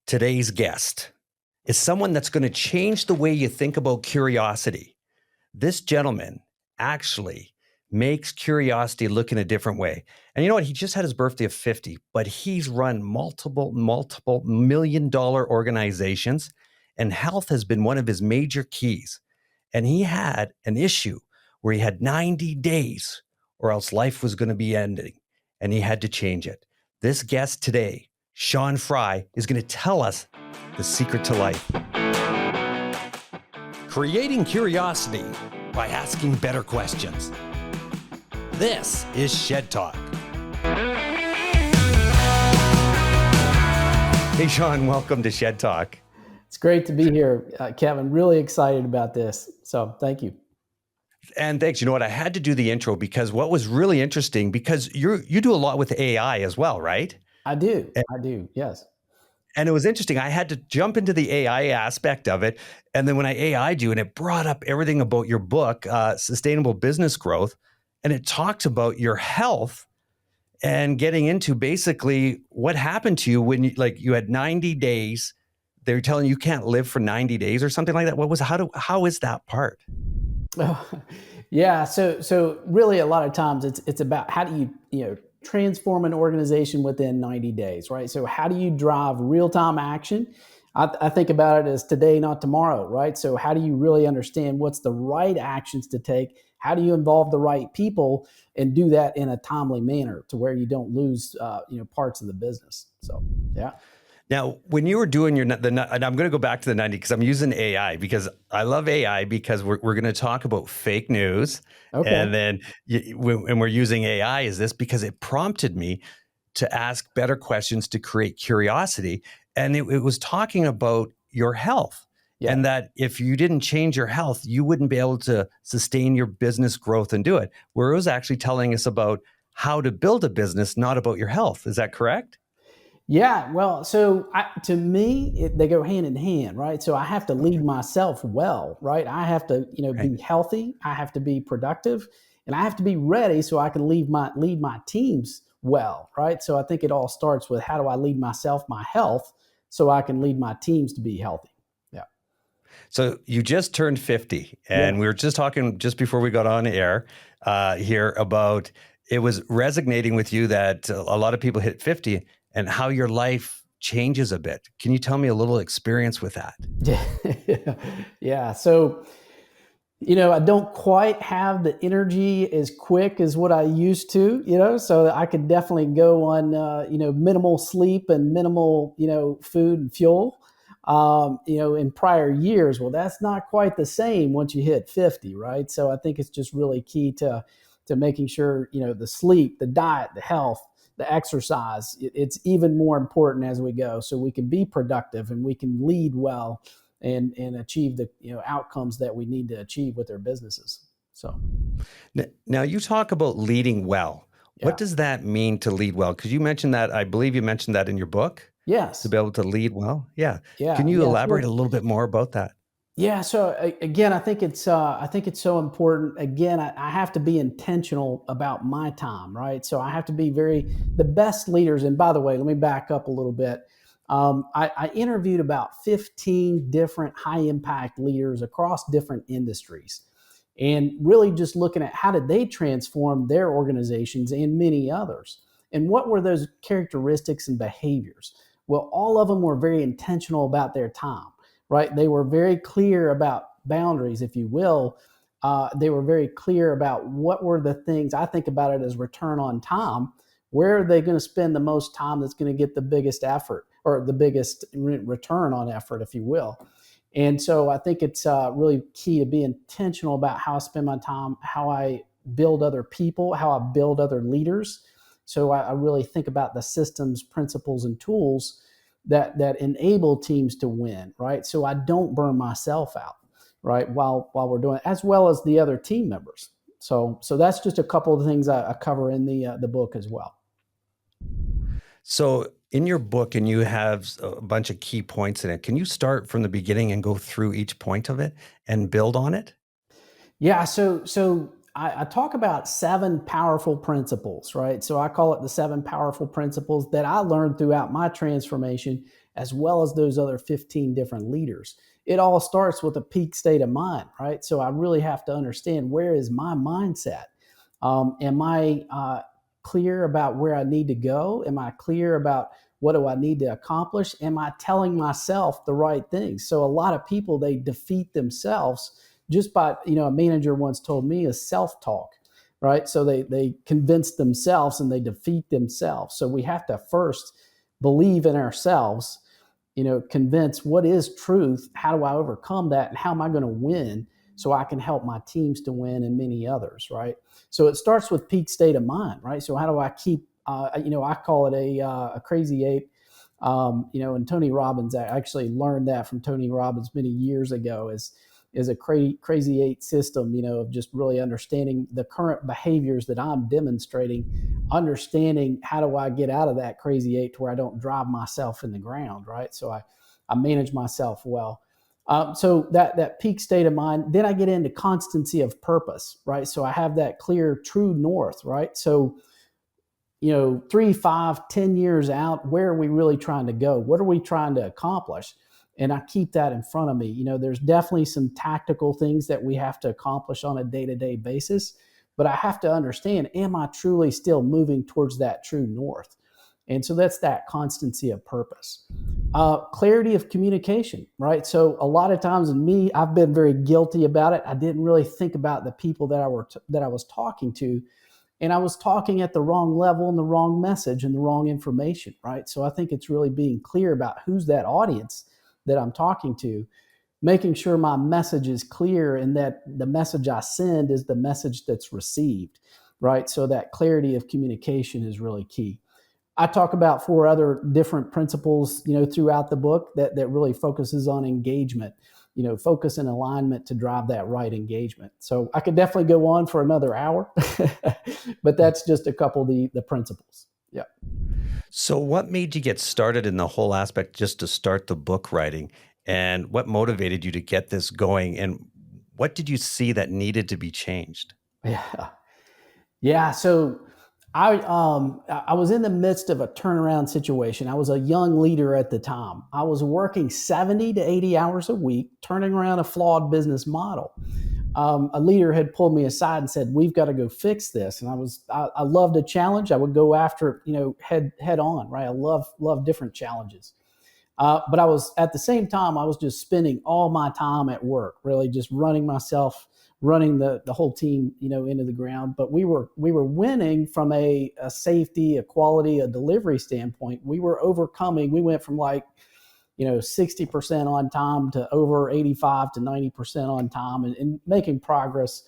Today's guest is someone that's going to change the way you think about curiosity. This gentleman actually makes curiosity look in a different way. And you know what? He just had his birthday of 50, but he's run multiple $1 million organizations, and health has been one of his major keys. And he had an issue where he had 90 days or else life was going to be ending, and he had to change it. This guest today, Shawn Fry, is going to tell us the secret to life. Creating curiosity by asking better questions. This is Shed Talk. Hey, Shawn, welcome to Shed Talk. It's great to be here, Kevin. Really excited about this. So thank you. And thanks. You know what? I had to do the intro because what was really interesting, because you do a lot with AI as well, right? I do. Yes. And it was interesting. I had to jump into the AI aspect of it. And then when I AI'd you, and it brought up everything about your book, Sustainable Business Growth, and it talks about your health and getting into basically what happened to you when you had 90 days. They're telling you can't live for 90 days or something like that. How is that part? Yeah. So really a lot of times it's about how do you transform an organization within 90 days, right? So how do you drive real-time action? I think about it as today, not tomorrow, right? So how do you really understand what's the right actions to take? How do you involve the right people and do that in a timely manner to where you don't lose, parts of the business? So, yeah. Now, when you were doing and I'm going to go back to the 90 because I'm using AI because I love AI because we're going to talk about fake news. Okay. And then when we're using AI is this because it prompted me to ask better questions to create curiosity. And it was talking about your health. Yeah. And that if you didn't change your health, you wouldn't be able to sustain your business growth and do it. Where it was actually telling us about how to build a business, not about your health. Is that correct? Yeah, well, so to me, they go hand in hand, right? So I have to lead myself well, right? I have to, be healthy. I have to be productive, and I have to be ready so I can lead my teams well, right? So I think it all starts with how do I lead myself, my health, so I can lead my teams to be healthy. Yeah. So you just turned 50, and we were just talking just before we got on air here about it was resonating with you that a lot of people hit 50. And how your life changes a bit. Can you tell me a little experience with that? Yeah. So, I don't quite have the energy as quick as what I used to, so I could definitely go on, minimal sleep and minimal, food and fuel, in prior years. Well, that's not quite the same once you hit 50, right? So I think it's just really key to making sure, the sleep, the diet, the health, the exercise, it's even more important as we go so we can be productive and we can lead well and achieve the outcomes that we need to achieve with our businesses. So now you talk about leading well. Yeah. What does that mean to lead well? Because you mentioned that, I believe you mentioned that in your book. Yes. To be able to lead well. Yeah. Yeah. Can you elaborate a little bit more about that? Yeah. So again, I think it's so important. Again, I have to be intentional about my time, right? So I have to be the best leaders. And by the way, let me back up a little bit. I interviewed about 15 different high impact leaders across different industries, and really just looking at how did they transform their organizations and many others, and what were those characteristics and behaviors? Well, all of them were very intentional about their time. Right? They were very clear about boundaries, if you will. They were very clear about what were the things. I think about it as return on time. Where are they going to spend the most time that's going to get the biggest effort or the biggest return on effort, if you will? And so I think it's really key to be intentional about how I spend my time, how I build other people, how I build other leaders. So I really think about the systems, principles, and tools that enable teams to win, right? So I don't burn myself out, right? While we're doing it, as well as the other team members. So that's just a couple of things I cover in the book as well. So in your book, and you have a bunch of key points in it, can you start from the beginning and go through each point of it and build on it? Yeah. So I talk about 7 powerful principles, right? So I call it the 7 powerful principles that I learned throughout my transformation as well as those other 15 different leaders. It all starts with a peak state of mind, right? So I really have to understand, where is my mindset? Am I clear about where I need to go? Am I clear about what do I need to accomplish? Am I telling myself the right things? So a lot of people, they defeat themselves just by, a manager once told me, is self-talk, right? So they convince themselves and they defeat themselves. So we have to first believe in ourselves, convince what is truth, how do I overcome that, and how am I going to win so I can help my teams to win and many others, right? So it starts with peak state of mind, right? So how do I keep, I call it a crazy eight, and Tony Robbins, I actually learned that from Tony Robbins many years ago, is a crazy eight system, of just really understanding the current behaviors that I'm demonstrating, understanding how do I get out of that crazy eight to where I don't drive myself in the ground, right? So I manage myself well. So that peak state of mind, then I get into constancy of purpose, right? So I have that clear, true north, right? So 3, 5, 10 years out, where are we really trying to go? What are we trying to accomplish? And I keep that in front of me. There's definitely some tactical things that we have to accomplish on a day-to-day basis, but I have to understand, am I truly still moving towards that true north? And so that's that constancy of purpose. Clarity of communication, right? So a lot of times in me, I've been very guilty about it. I didn't really think about the people that I was talking to, and I was talking at the wrong level and the wrong message and the wrong information, right? So I think it's really being clear about who's that audience that I'm talking to, making sure my message is clear and that the message I send is the message that's received, right? So that clarity of communication is really key. I talk about 4 other different principles, throughout the book that really focuses on engagement, focus and alignment to drive that right engagement. So I could definitely go on for another hour, but that's just a couple of the principles. Yeah. So what made you get started in the whole aspect just to start the book writing? And what motivated you to get this going? And what did you see that needed to be changed? Yeah. Yeah. So I was in the midst of a turnaround situation. I was a young leader at the time. I was working 70 to 80 hours a week, turning around a flawed business model. A leader had pulled me aside and said, "We've got to go fix this." And I loved a challenge. I would go after it, head on, right? I love different challenges. But I was, at the same time, I was just spending all my time at work, really just running myself, running the whole team, into the ground. But we were winning from a safety, a quality, a delivery standpoint. We were overcoming. We went from 60% on time to over 85 to 90% on time, and making progress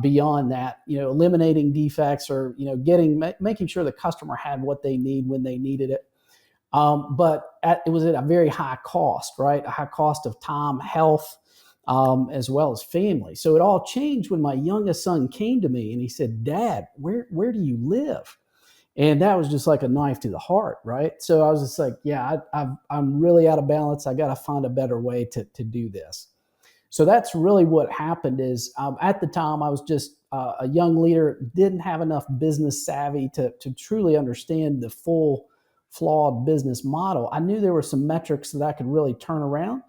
beyond that. Eliminating defects, or making sure the customer had what they need when they needed it. But it was at a very high cost, right? A high cost of time, health, as well as family. So it all changed when my youngest son came to me and he said, "Dad, where do you live?" And that was just like a knife to the heart, right? So I was just like, "Yeah, I'm really out of balance. I got to find a better way to do this." So that's really what happened. Is at the time I was just a young leader, didn't have enough business savvy to truly understand the full flawed business model. I knew there were some metrics that I could really turn around,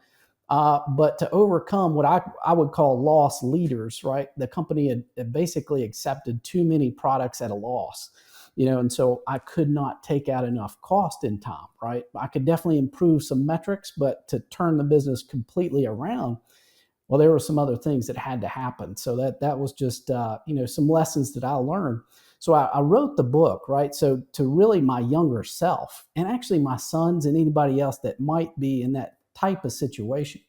but to overcome what I would call loss leaders, right? The company had basically accepted too many products at a loss, and so I could not take out enough cost in time, right? I could definitely improve some metrics, but to turn the business completely around, well, there were some other things that had to happen. So that was just some lessons that I learned. So I wrote the book, right? So to really my younger self, and actually my sons and anybody else that might be in that type of situation.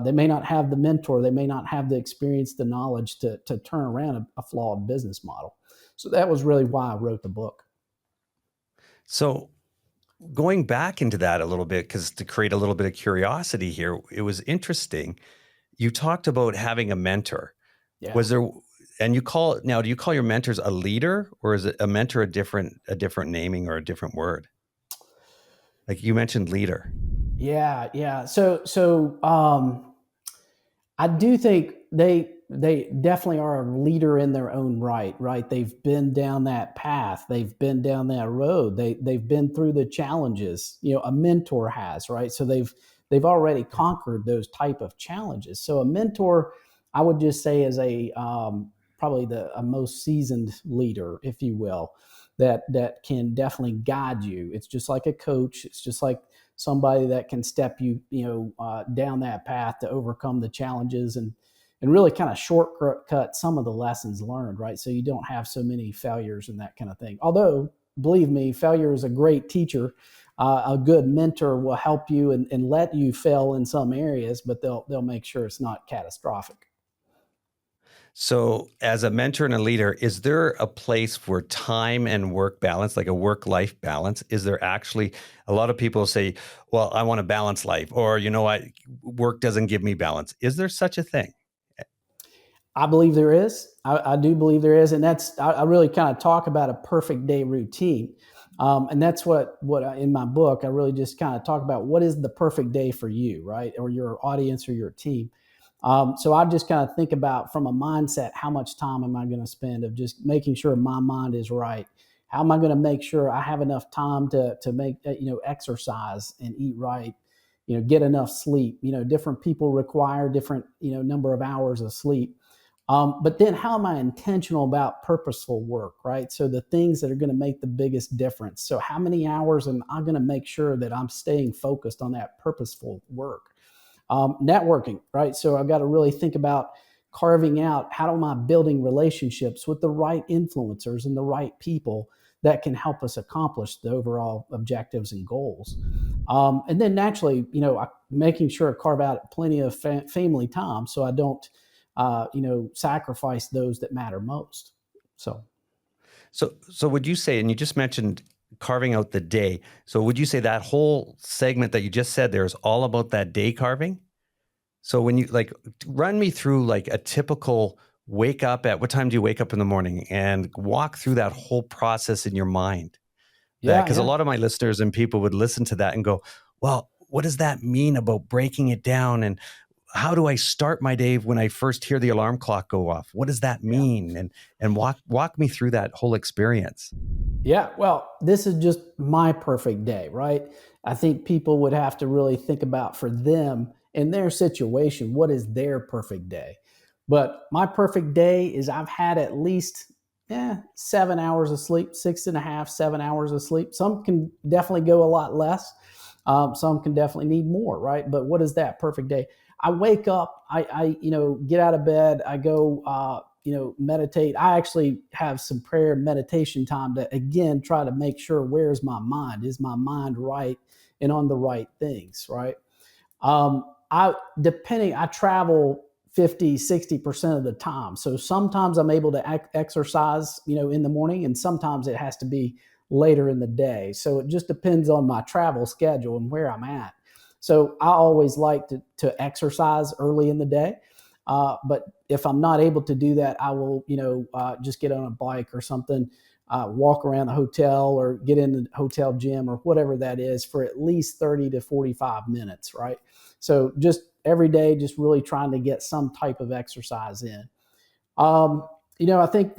They may not have the mentor, they may not have the experience, the knowledge to turn around a flawed business model. So that was really why I wrote the book. So going back into that a little bit, because to create a little bit of curiosity here, it was interesting. You talked about having a mentor. Yeah. Was there, and do you call your mentors a leader, or is it a mentor a different naming or a different word? Like you mentioned leader. Yeah. So I do think they definitely are a leader in their own right, right? They've been down that path, they've been down that road, they've been through the challenges. A mentor has, right? So they've already conquered those type of challenges. So a mentor, I would just say, is probably a most seasoned leader, if you will, that can definitely guide you. It's just like a coach. It's just like somebody that can step down that path to overcome the challenges and really kind of shortcut some of the lessons learned, right? So you don't have so many failures and that kind of thing. Although, believe me, failure is a great teacher. A good mentor will help you and let you fail in some areas, but they'll make sure it's not catastrophic. So, as a mentor and a leader, is there a place for time and work balance, like a work-life balance? Is there actually a lot of people say, well, I want a balanced life, or, work doesn't give me balance. Is there such a thing? I believe there is. I do believe there is, and I really kind of talk about a perfect day routine, and that's in my book I really just kind of talk about what is the perfect day for you, right, or your audience or your team. So I just kind of think about from a mindset, how much time am I going to spend of just making sure my mind is right? How am I going to make sure I have enough time to make exercise and eat right? Get enough sleep. Different people require different number of hours of sleep. But then how am I intentional about purposeful work, right? So the things that are going to make the biggest difference. So how many hours am I going to make sure that I'm staying focused on that purposeful work? Networking, right? So I've got to really think about carving out how am I building relationships with the right influencers and the right people that can help us accomplish the overall objectives and goals. And then naturally, making sure I carve out plenty of family time so I don't sacrifice those that matter most. So, So would you say, and you just mentioned carving out the day. So would you say that whole segment that you just said there is all about that day carving? So when you run me through like a typical wake up at what time do you wake up in the morning and walk through that whole process in your mind? That yeah, because a yeah. lot of my listeners and people would listen to that and go, well, what does that mean about breaking it down? And how do I start my day when I first hear the alarm clock go off? What does that Yeah. mean? And walk me through that whole experience. Yeah, well, this is just my perfect day, right? I think people would have to really think about for them in their situation, what is their perfect day? But my perfect day is I've had at least 7 hours of sleep, 6.5, 7 hours of sleep. Some can definitely go a lot less. Some can definitely need more, right? But what is that perfect day? I wake up, I get out of bed, I go meditate. I actually have some prayer meditation time to again try to make sure where's my mind? Is my mind right and on the right things, right? I travel 50, 60% of the time. So sometimes I'm able to exercise, in the morning, and sometimes it has to be later in the day. So it just depends on my travel schedule and where I'm at. So I always like to exercise early in the day. But if I'm not able to do that, I will, just get on a bike or something, walk around the hotel or get in the hotel gym or whatever that is for at least 30 to 45 minutes, right? So just every day, just really trying to get some type of exercise in. I think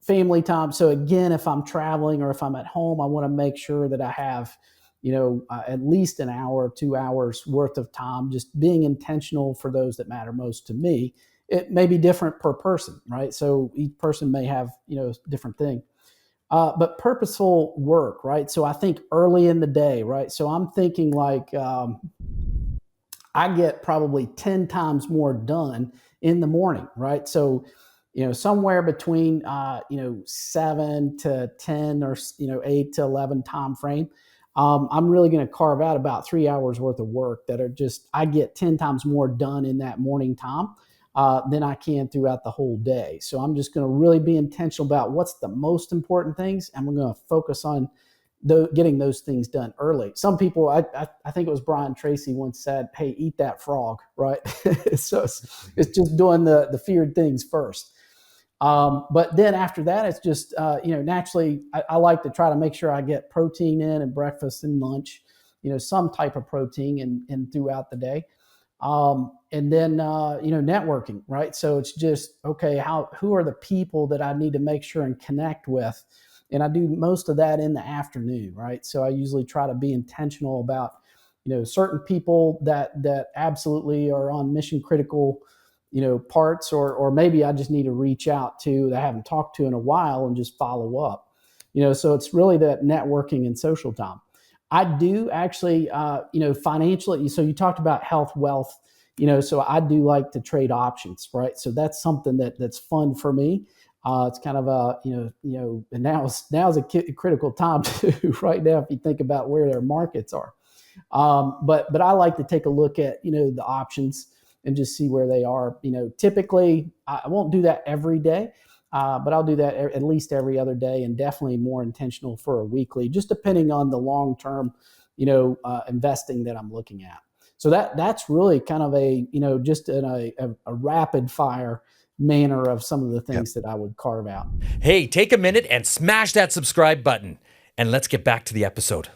family time. So again, if I'm traveling or if I'm at home, I want to make sure that I have, at least an hour, 2 hours worth of time, just being intentional for those that matter most to me. It may be different per person, right? So each person may have, different thing. But purposeful work, right? So I think early in the day, right? So I'm thinking like, I get probably 10 times more done in the morning, right? So, somewhere between, 7 to 10 or, 8 to 11 time frame, I'm really going to carve out about 3 hours worth of work that are just, I get 10 times more done in that morning time than I can throughout the whole day. So I'm just going to really be intentional about what's the most important things, and we're going to focus on getting those things done early. Some people, I think it was Brian Tracy once said, "Hey, eat that frog," right? So it's just doing the feared things first. But then after that, it's just naturally, I like to try to make sure I get protein in and breakfast and lunch, some type of protein and throughout the day. And then networking, right? So it's just, okay, who are the people that I need to make sure and connect with? And I do most of that in the afternoon, right? So I usually try to be intentional about certain people that absolutely are on mission critical parts, or maybe I just need to reach out to that I haven't talked to in a while and just follow up. So it's really that networking and social time. I do actually, financially. So you talked about health, wealth. So I do like to trade options, right? So that's something that's fun for me. It's kind of and now's a critical time too, right now, if you think about where their markets are. But I like to take a look at the options and just see where they are. Typically I won't do that every day, but I'll do that at least every other day, and definitely more intentional for a weekly, just depending on the long term, investing that I'm looking at. So that's really kind of a just in a rapid fire manner of some of the Yep. things that I would carve out. Hey, take a minute and smash that subscribe button, and let's get back to the episode.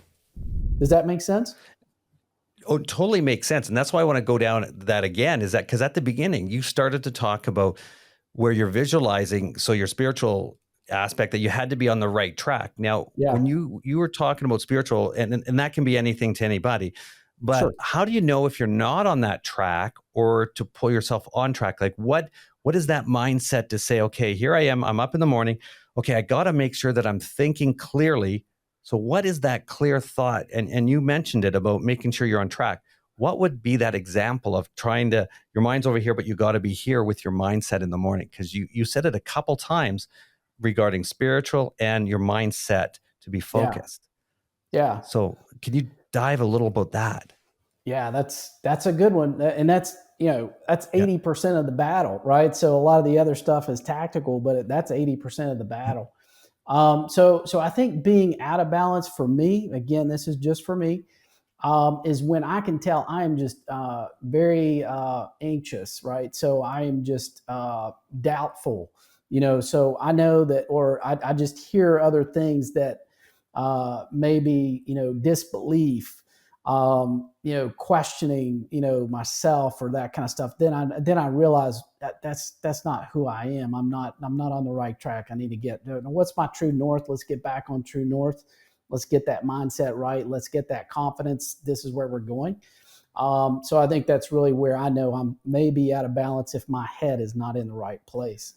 Does that make sense? Oh, it totally makes sense. And that's why I want to go down that again, is that because at the beginning, you started to talk about where you're visualizing, so your spiritual aspect, that you had to be on the right track. Now, Yeah. when you were talking about spiritual, and that can be anything to anybody, but Sure. how do you know if you're not on that track, or to pull yourself on track? Like what is that mindset to say, okay, here I am, I'm up in the morning. Okay, I got to make sure that I'm thinking clearly. So what is that clear thought? And you mentioned it about making sure you're on track. What would be that example of trying to, your mind's over here, but you got to be here with your mindset in the morning? Because you said it a couple times regarding spiritual and your mindset to be Yeah. focused. Yeah. So can you dive a little about that? Yeah, that's a good one. And that's, that's Yeah. 80% of the battle, right? So a lot of the other stuff is tactical, but that's 80% of the Yep. battle. So I think being out of balance for me, again, this is just for me, is when I can tell I am just very anxious, right? So I am just doubtful, so I know that, or I just hear other things that maybe, disbelief, questioning, myself, or that kind of stuff. Then I realize that that's not who I am. I'm not on the right track. I need to get, what's my true north? Let's get back on true north. Let's get that mindset right. Let's get that confidence. This is where we're going. So I think that's really where I know I'm maybe out of balance if my head is not in the right place.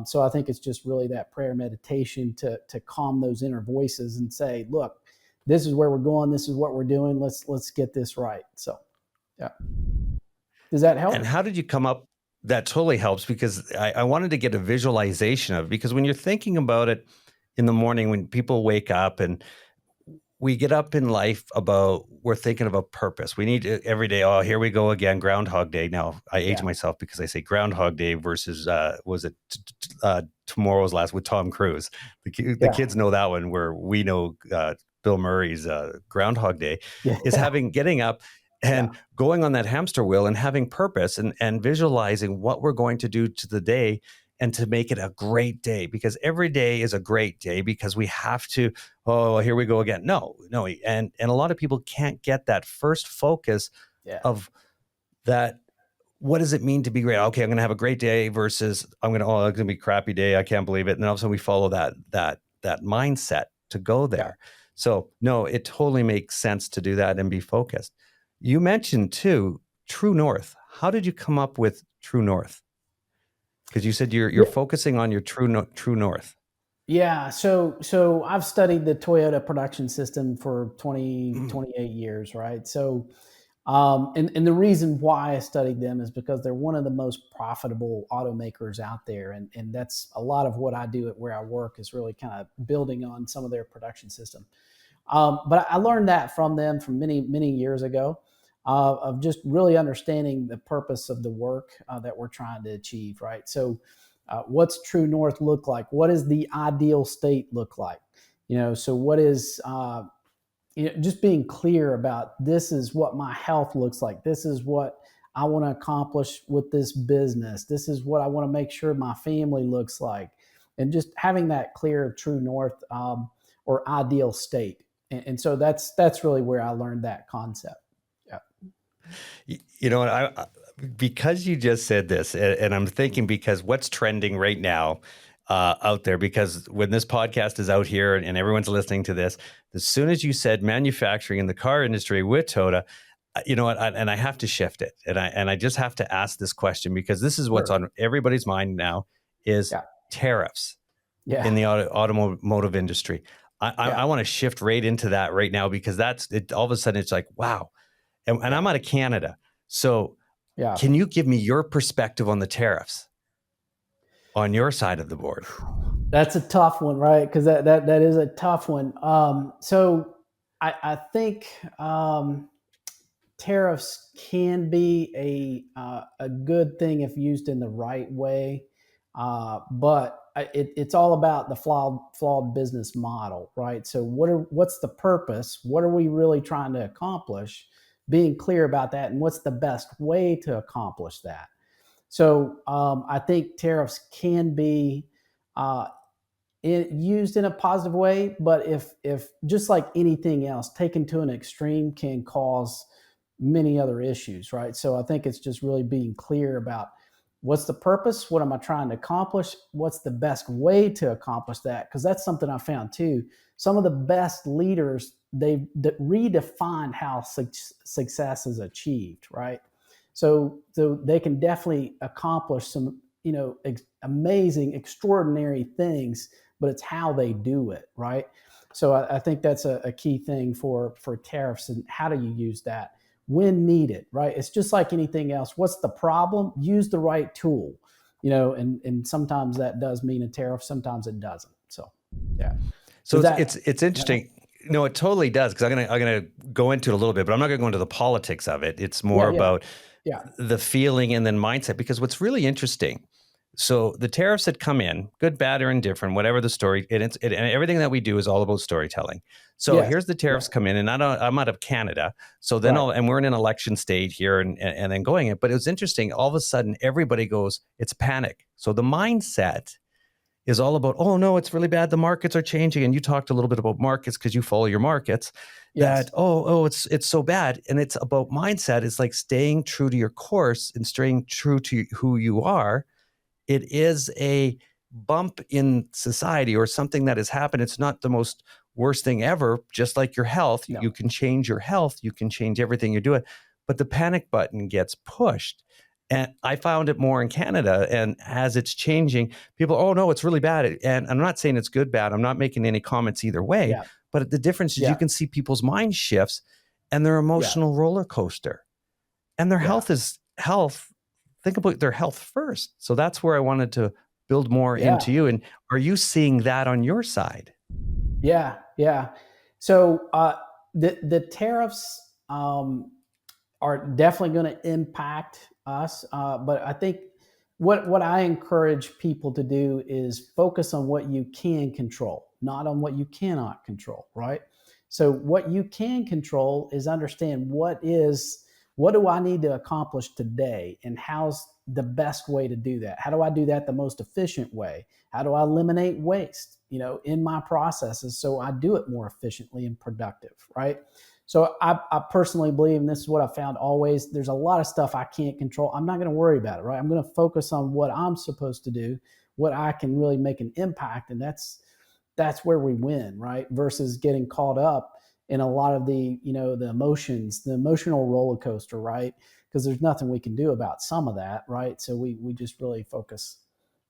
So I think it's just really that prayer meditation to calm those inner voices and say, look, this is where we're going. This is what we're doing. Let's get this right. So, yeah. Does that help? And how did you come up? That totally helps, because I wanted to get a visualization of, because when you're thinking about it in the morning, when people wake up and we get up in life, we're thinking about purpose. We need to, every day, oh, here we go again, Groundhog Day. Now, I age myself because I say Groundhog Day versus, was it Tomorrow's Last with Tom Cruise? The kids know that one, where we know Bill Murray's Groundhog Day is getting up and going on that hamster wheel and having purpose, and visualizing what we're going to do to the day, and to make it a great day, because every day is a great day, because we have to, oh, here we go again. No. And a lot of people can't get that first focus of that. What does it mean to be great? Okay, I'm going to have a great day versus it's going to be a crappy day. I can't believe it. And then all of a sudden we follow that mindset to go there. Yeah. So no, it totally makes sense to do that and be focused. You mentioned too, True North. How did you come up with True North? Because you said you're focusing on your true north. Yeah. So I've studied the Toyota production system for 28 years, right? So, and the reason why I studied them is because they're one of the most profitable automakers out there. And that's a lot of what I do at where I work, is really kind of building on some of their production system. But I learned that from them from many, many years ago, of just really understanding the purpose of the work that we're trying to achieve, right? So, what's true north look like? What does the ideal state look like? So what is, just being clear about, this is what my health looks like. This is what I want to accomplish with this business. This is what I want to make sure my family looks like. And just having that clear true north, or ideal state. And so that's really where I learned that concept. Yeah. You know what? Because you just said this, and I'm thinking because what's trending right now out there, because when this podcast is out here and everyone's listening to this, as soon as you said manufacturing in the car industry with Toda, you know what? And I have to shift it, and I just have to ask this question because this is what's Sure. on everybody's mind now is Yeah. tariffs Yeah. in the automotive industry. I want to shift right into that right now because that's it. All of a sudden, it's like, wow. And Yeah. I'm out of Canada. So Yeah. can you give me your perspective on the tariffs on your side of the board? That's a tough one, right? Because that is a tough one. So I think tariffs can be a good thing if used in the right way, but it's all about the flawed business model, right? So what's the purpose? What are we really trying to accomplish? Being clear about that, and what's the best way to accomplish that? So I think tariffs can be uh, used in a positive way, but if just like anything else, taken to an extreme can cause many other issues, right? So I think it's just really being clear about what's the purpose, what am I trying to accomplish, what's the best way to accomplish that, because that's something I found too. Some of the best leaders, they've redefined how success is achieved, right? So they can definitely accomplish some, amazing, extraordinary things, but it's how they do it, right? So I think that's a key thing for tariffs, and how do you use that when needed, right? It's just like anything else. What's the problem? Use the right tool, and sometimes that does mean a tariff, sometimes it doesn't. So, yeah. So Does it's interesting. No, it totally does, because I'm gonna go into it a little bit, but I'm not gonna go into the politics of it. It's more yeah, about yeah, the feeling and then mindset. Because what's really interesting, so the tariffs had come in, good, bad, or indifferent, whatever the story, and everything that we do is all about storytelling. So yes, here's the tariffs yes, come in, and I'm out of Canada, so then right, and we're in an election state here, and then going it. But it was interesting. All of a sudden, everybody goes, it's panic. So the mindset is all about, oh no, it's really bad. The markets are changing. And you talked a little bit about markets because you follow your markets. yes, That it's so bad. And it's about mindset. It's like staying true to your course and staying true to who you are. It is a bump in society or something that has happened. It's not the most worst thing ever. Just like your health, no, you can change your health, you can change everything you're doing, but the panic button gets pushed. And I found it more in Canada. And as it's changing, people, oh no, it's really bad. And I'm not saying it's good, bad. I'm not making any comments either way. yeah, But the difference is you yeah, can see people's mind shifts and their yeah, emotional roller coaster, and their yeah, health is health. Think about their health first. So that's where I wanted to build more into yeah. you. And are you seeing that on your side? Yeah, yeah. So the tariffs are definitely going to impact us, but I think what I encourage people to do is focus on what you can control, not on what you cannot control. Right. So what you can control is understand what do I need to accomplish today, and how's the best way to do that? How do I do that the most efficient way? How do I eliminate waste, in my processes so I do it more efficiently and productive, right? So I personally believe, and this is what I found always, there's a lot of stuff I can't control. I'm not going to worry about it, right? I'm going to focus on what I'm supposed to do, what I can really make an impact, and that's where we win, right? Versus getting caught up in a lot of the emotions, the emotional roller coaster, right? Because there's nothing we can do about some of that, right? So we just really focus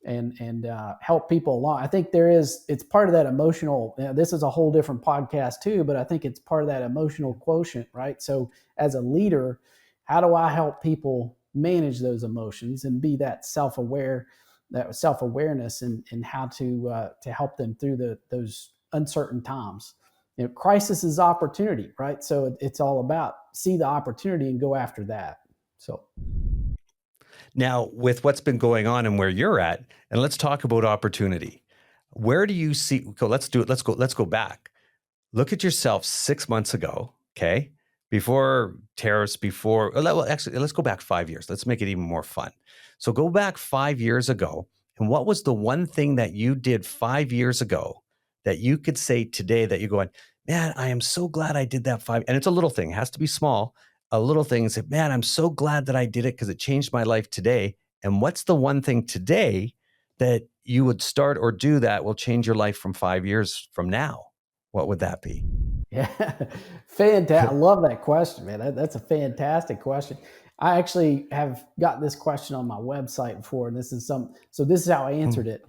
and help people along. I think it's part of that emotional. This is a whole different podcast too, but I think it's part of that emotional quotient, right? So as a leader, how do I help people manage those emotions and be that self-awareness, and how to help them through those uncertain times. Crisis is opportunity, right? So it's all about see the opportunity and go after that. So Now, with what's been going on and where you're at, and let's talk about opportunity. Where do you see? Let's do it. Let's go back. Look at yourself 6 months ago. Okay, before tariffs. Well, actually, let's go back 5 years. Let's make it even more fun. So go back 5 years ago, and what was the one thing that you did 5 years ago that you could say today that you're going, man, I am so glad I did that five. And it's a little thing. It has to be small. a little thing and say, man, I'm so glad that I did it because it changed my life today. And what's the one thing today that you would start or do that will change your life from 5 years from now? What would that be? Yeah, fantastic. I love that question, man. That's a fantastic question. I actually have got this question on my website before, and so this is how I answered it.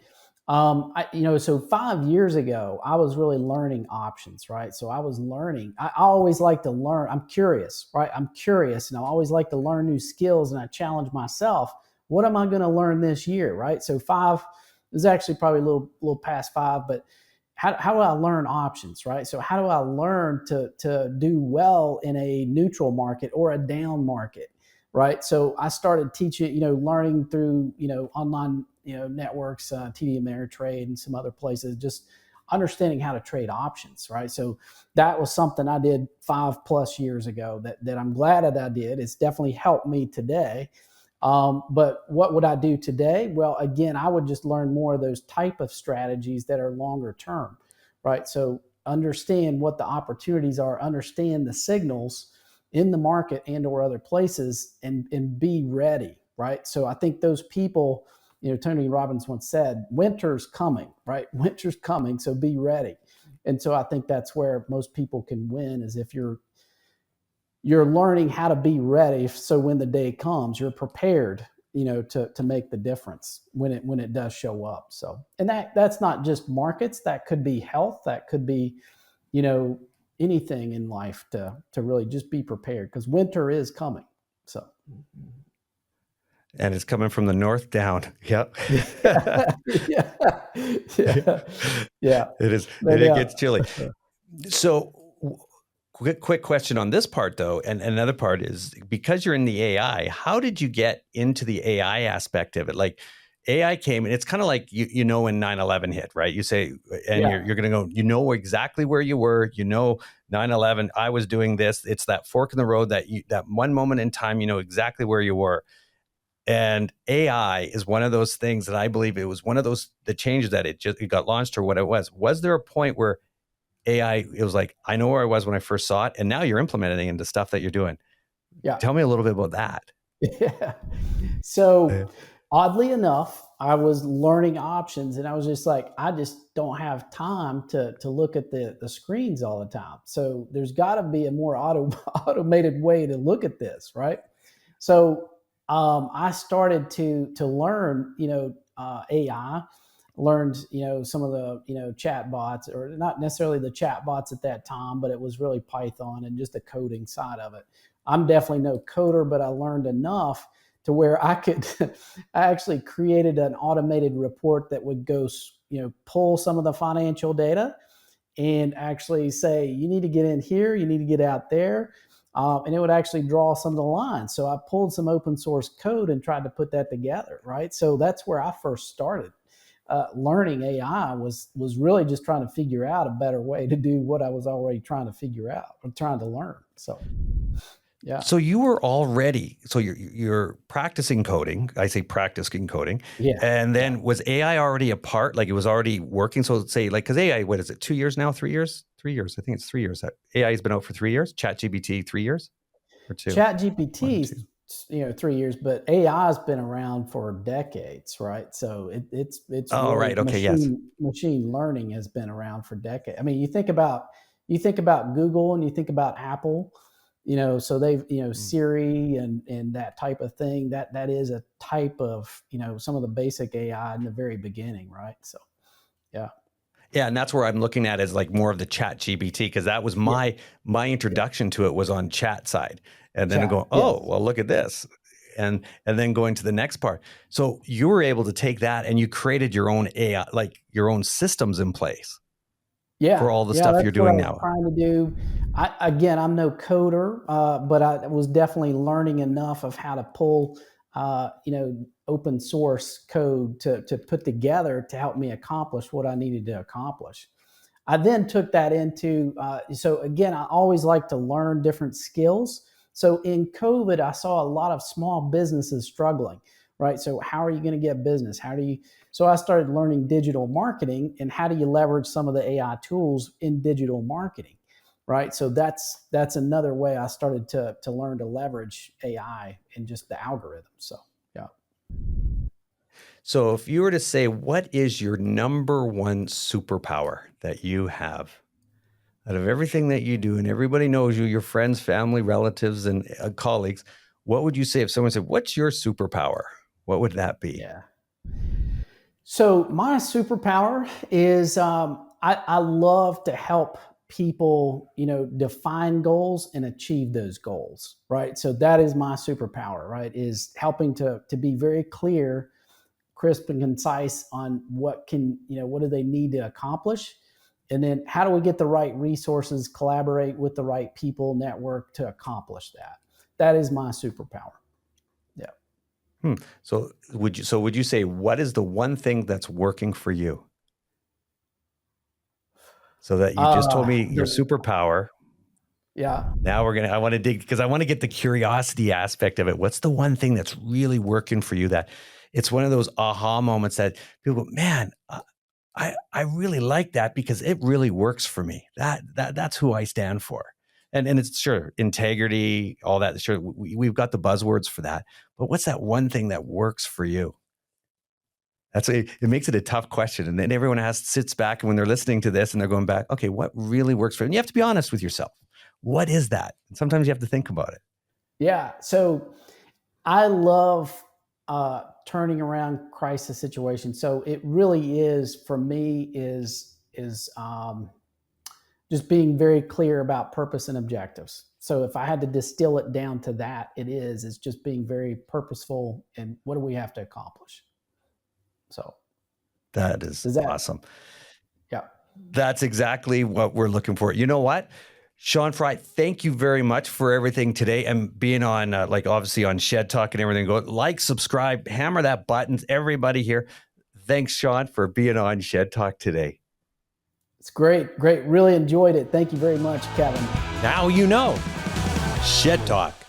So 5 years ago, I was really learning options, right? So I was learning. I always like to learn. I'm curious, right? I'm curious, and I always like to learn new skills, and I challenge myself. What am I going to learn this year, right? So five is actually probably a little past five, but how do I learn options, right? So how do I learn to do well in a neutral market or a down market, right? So I started teaching, learning through, online, networks, TD Ameritrade and some other places, just understanding how to trade options, right? So that was something I did 5+ years ago that I'm glad that I did. It's definitely helped me today. But what would I do today? Well, again, I would just learn more of those type of strategies that are longer term, right? So understand what the opportunities are, understand the signals in the market and or other places, and be ready, right? So I think those people, Tony Robbins once said, winter's coming, right? Winter's coming, so be ready. And so I think that's where most people can win, is if you're learning how to be ready, so when the day comes, you're prepared, to make the difference when it does show up. So, and that's not just markets, that could be health, that could be, anything in life, to really just be prepared, because winter is coming. So, And it's coming from the north down. Yep. yeah, yeah, yeah. It is. But It yeah, gets chilly. So quick question on this part though. And another part is, because you're in the AI, how did you get into the AI aspect of it? Like, AI came, and it's kind of like, when 9/11 hit, right? You say, and yeah, you're going to go, exactly where you were, 9/11, I was doing this. It's that fork in the road, that one moment in time, exactly where you were. And AI is one of those things that I believe it was one of the changes that it got launched, or what it was. Was there a point where AI, it was like, I know where I was when I first saw it, and now you're implementing it into stuff that you're doing? yeah. Tell me a little bit about that. Yeah. So oddly enough, I was learning options, and I was just like, I just don't have time to look at the screens all the time. So there's got to be a more automated way to look at this, right? So I started to learn, AI, learned, some of the, chat bots, or not necessarily the chat bots at that time, but it was really Python and just the coding side of it. I'm definitely no coder, but I learned enough to where I could, I actually created an automated report that would go, pull some of the financial data and actually say, you need to get in here, you need to get out there. And it would actually draw some of the lines. So I pulled some open source code and tried to put that together, right? So that's where I first started. Learning AI was really just trying to figure out a better way to do what I was already trying to figure out or trying to learn. So, yeah. So you were already, so you're practicing coding. I say practicing coding. Yeah. And then was AI already a part? Like, it was already working? So let's say, like, because AI, what is it, 2 years now, 3 years? 3 years. I think it's 3 years. AI has been out for 3 years. ChatGPT, 3 years or two? Chat 1, GPT's 2. 3 years, but AI has been around for decades, right? So it's Oh, really right. Okay. Yes. machine learning has been around for decades. I mean, you think about Google and you think about Apple, so they've, Mm. Siri and that type of thing. That is a type of, some of the basic AI in the very beginning, right? So yeah, Yeah, and that's where I'm looking at, as like more of the Chat GPT, because that was yeah, my yeah. introduction to it, was on chat side, and then going, Chat, oh, yes. well, look at this, and then going to the next part. So you were able to take that and you created your own AI, like your own systems in place for Yeah, all the yeah, stuff that's you're what I doing was now. trying to do. Again, I'm no coder, but I was definitely learning enough of how to pull, open source code to put together to help me accomplish what I needed to accomplish. I then took that into, so again, I always like to learn different skills. So in COVID, I saw a lot of small businesses struggling, right? So how are you going to get business? So I started learning digital marketing and how do you leverage some of the AI tools in digital marketing. right? So that's another way I started to learn to leverage AI and just the algorithm. So yeah. So if you were to say, what is your number one superpower that you have out of everything that you do, and everybody knows you, your friends, family, relatives, and colleagues, what would you say if someone said, what's your superpower? What would that be? Yeah. So my superpower is I love to help people, define goals and achieve those goals, right? So that is my superpower, right? Is helping to be very clear, crisp and concise on what do they need to accomplish, and then how do we get the right resources, collaborate with the right people, network to accomplish that. That is my superpower. Yeah. So would you say, what is the one thing that's working for you? So that you just told me your superpower. Yeah. Now I want to dig, because I want to get the curiosity aspect of it. What's the one thing that's really working for you, that it's one of those aha moments that people go, man, I really like that because it really works for me. That's who I stand for. And it's sure integrity, all that. Sure, we've got the buzzwords for that. But what's that one thing that works for you? It makes it a tough question. And then everyone sits back, and when they're listening to this and they're going back, okay, what really works for you? And you have to be honest with yourself. What is that? And sometimes you have to think about it. Yeah. So I love turning around crisis situations. So it really is, for me, is just being very clear about purpose and objectives. So if I had to distill it down to that, it's just being very purposeful and what do we have to accomplish? So that is awesome. Yeah. That's exactly what we're looking for. You know what? Shawn Fry, thank you very much for everything today and being on, obviously on Shed Talk and everything. Go like, subscribe, hammer that button. Everybody here. Thanks, Shawn, for being on Shed Talk today. It's great. Really enjoyed it. Thank you very much, Kevin. Now you know. Shed Talk.